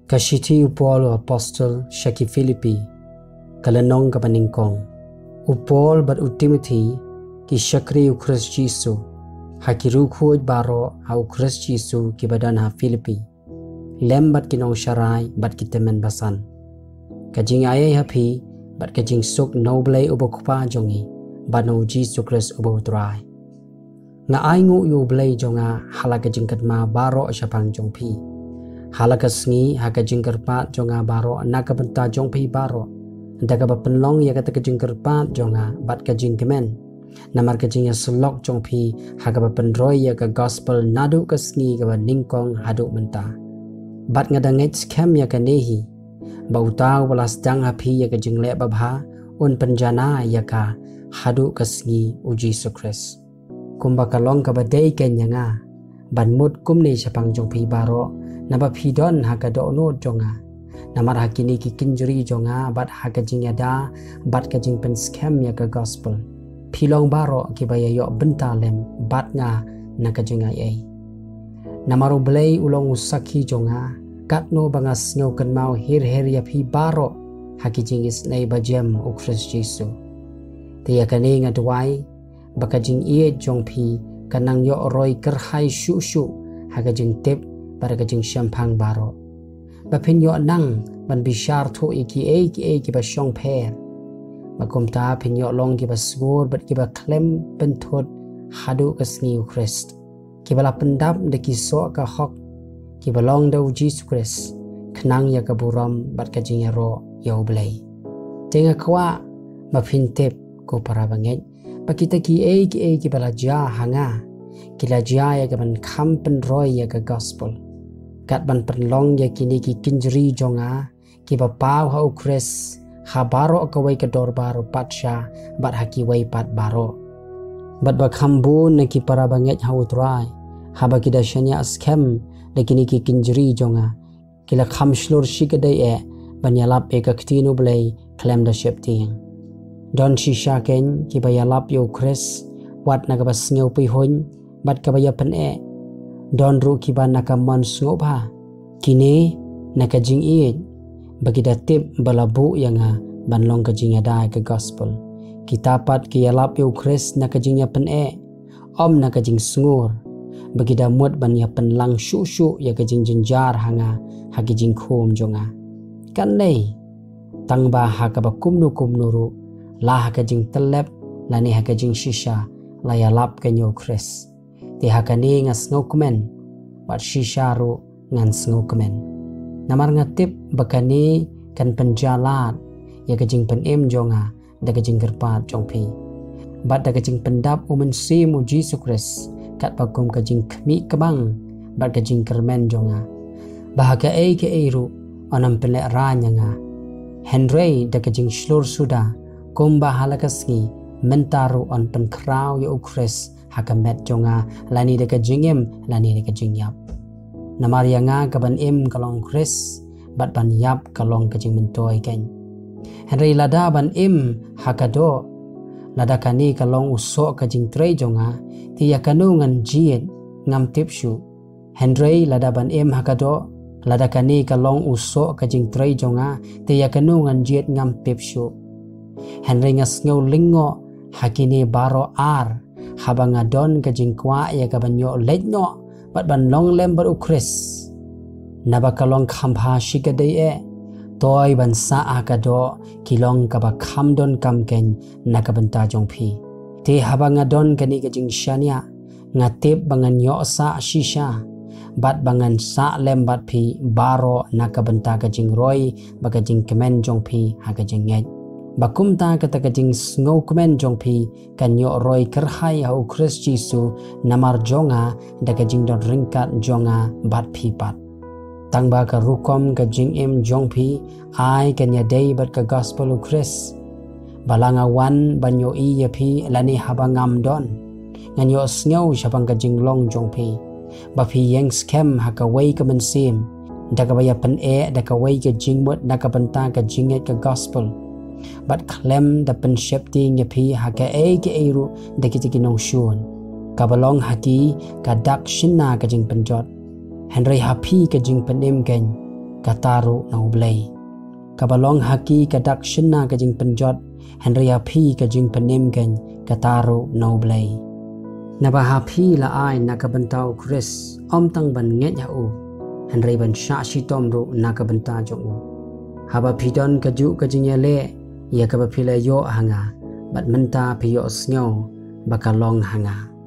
Kashiti upol Apostle Shaki Philippi kalanong kapaningkong upol bat Timothy ki Shakri Ukris Jisu hakirukhoj baro ha Ukris Jisu ki badan ha Philippi lem bat kinong sharai bat kitemen basan kajing ayay hapi bat kajing suk noblay ubokpa jongi bano Jisu Kris ubotrai nga ay ngu yu blay jonga halakajing katma baro syapang jongpi halakas ngi haka jingkerpat jonga baro nakabenta jongpi baro daga penlong ya kata kejingkerpat jonga bat kejingkemen namar kejingnya selok jongpi haka pendroy ya ke gospel nadu kesngi ke ningkong haduk menta bat ngadangit scam ya ke nehi bautau belas dang api ya ke jinglek babha un penjana ya ka haduk kesngi uji sukres kumbakalong ke badai kenyanga ban mut kumni syapang jongpi baro naba pidon haka dono jonga namar hakini ki kinjuri jonga bat haka jingyada bat kajing pen scam ya ke gospel pilong baro ki baya yok bentalem bat nga nakajinga ai namaru blay ulong usaki jonga katno bangas ngau kan mau hir ya pi baro haki jingis nei bajem Ukris Jisu tiya kani ngadwai bakajing ie jongpi kanang yok roy kerhai shu haka jing tip pada kajing syampang baro bapin yo nang ban bishar to ki ba syong per makum ta pin yo long ki ba sgur bat ki ba klem pentot hadu kesngi Christ ki bala pendap de ki so ka hok ki ba long da Jesus Christ knang ya ka buram bat kajing ya ro yo blai tenga kwa bapin tip ko para banget bakita ki ki bala ja hanga kila ja ya ka ban kham pen roy ya ka gospel kat ban penlong ya kini ki kinjri jonga ki bapau ha Ukris ha baro ka wai ka dor baro patsha bat haki wai pat baro bat bakhambu na ki para banget ha utrai ha bakida shanya scam na kini ki kinjri jonga kila kham shlur shikadai e banyalap e ka ktino blai claim the ship ting don shisha ken ki bayalap yo Ukris wat na ka basngeu pi hon bat ka baya pen e don ru kiba nakamon sngobha kini nakajing iit bagi datip balabu yang banlong kajing ada ke gospel kitapat ki yalap yo Ukris nakajing ya pen e om nakajing sngur bagi damut ban ya pen lang shu ya kajing jenjar hanga hakijing khom jonga kan nei tangba hakaba kumnu ru lah kajing telep lani hakajing shisha la yalap ke yo Ukris ti hakani ngas ngokumen bat shisharu ngan ngokumen namar ngatip bakani kan penjalat ya kajing penem jonga da kajing gerpat jongpi bat da kajing pendap umen sim Jesus Christ kat bakum kajing kemi kebang bat kajing kermen jonga bahaga ke ru anam pelek ranya nga Henry da kajing shlur suda kumba halakasngi mentaru on penkrau ya Ukris hakamet jonga lani de kajingem lani de kajingyap namar yanga kaban im kalong Chris bat ban yap kalong kajing mentoy ken Henry lada ban im hakado lada kani kalong uso kajing trei jonga ti yakanu ngan jiet ngam tipshu Henry lada ban im hakado lada kani kalong uso kajing trei jonga ti yakanu ngan jiet ngam tipshu Henry ngas ngau lingo hakini baro ar habang adon kajing kwa ya kabanyo letno bat ban long lembar Ukris nabakalong khamha shikadai e toy ban sa akado kilong kaba khamdon kamken nakabenta jongpi te habang adon kani kajing shania ngatip bangan yo sa shisha bat bangan sa lembat pi baro nakabenta kajing roy bakajing kemen jongpi hakajing nget bakum ta kata kajing ngau komen jongpi kanyo roy kerhai ha Ukris Jisu namar jonga da kajing don ringkat jonga bat pipat tangba ka rukom kajing im jongpi ai kanya day bat ka gospel Ukris balanga wan banyo i yapi lani habangam don nganyo sngew syapang kajing long jongpi bapi yang scam ha ka wai ka mensim da ka baya pen e da ka wai ka jingmut da ka benta ka jinget ka gospel bat klem da pen shepting yapi haka ke ru da kitiki nong shun kabalong hati ka dak shinna ka jing penjot Henry happy ka jing penem ken kataru nau blei. Kabalong haki kadak shina kajing penjot Henry api kajing penim kan kataru nau blei. Nabahapi la ai nakabentau Chris om tang ban nget yau Henry ban sha shitom ru nakabenta jong u. Haba pidon kaju kajing yale ya kabapila yo hanga bat menta piyo snyo bakalong hanga.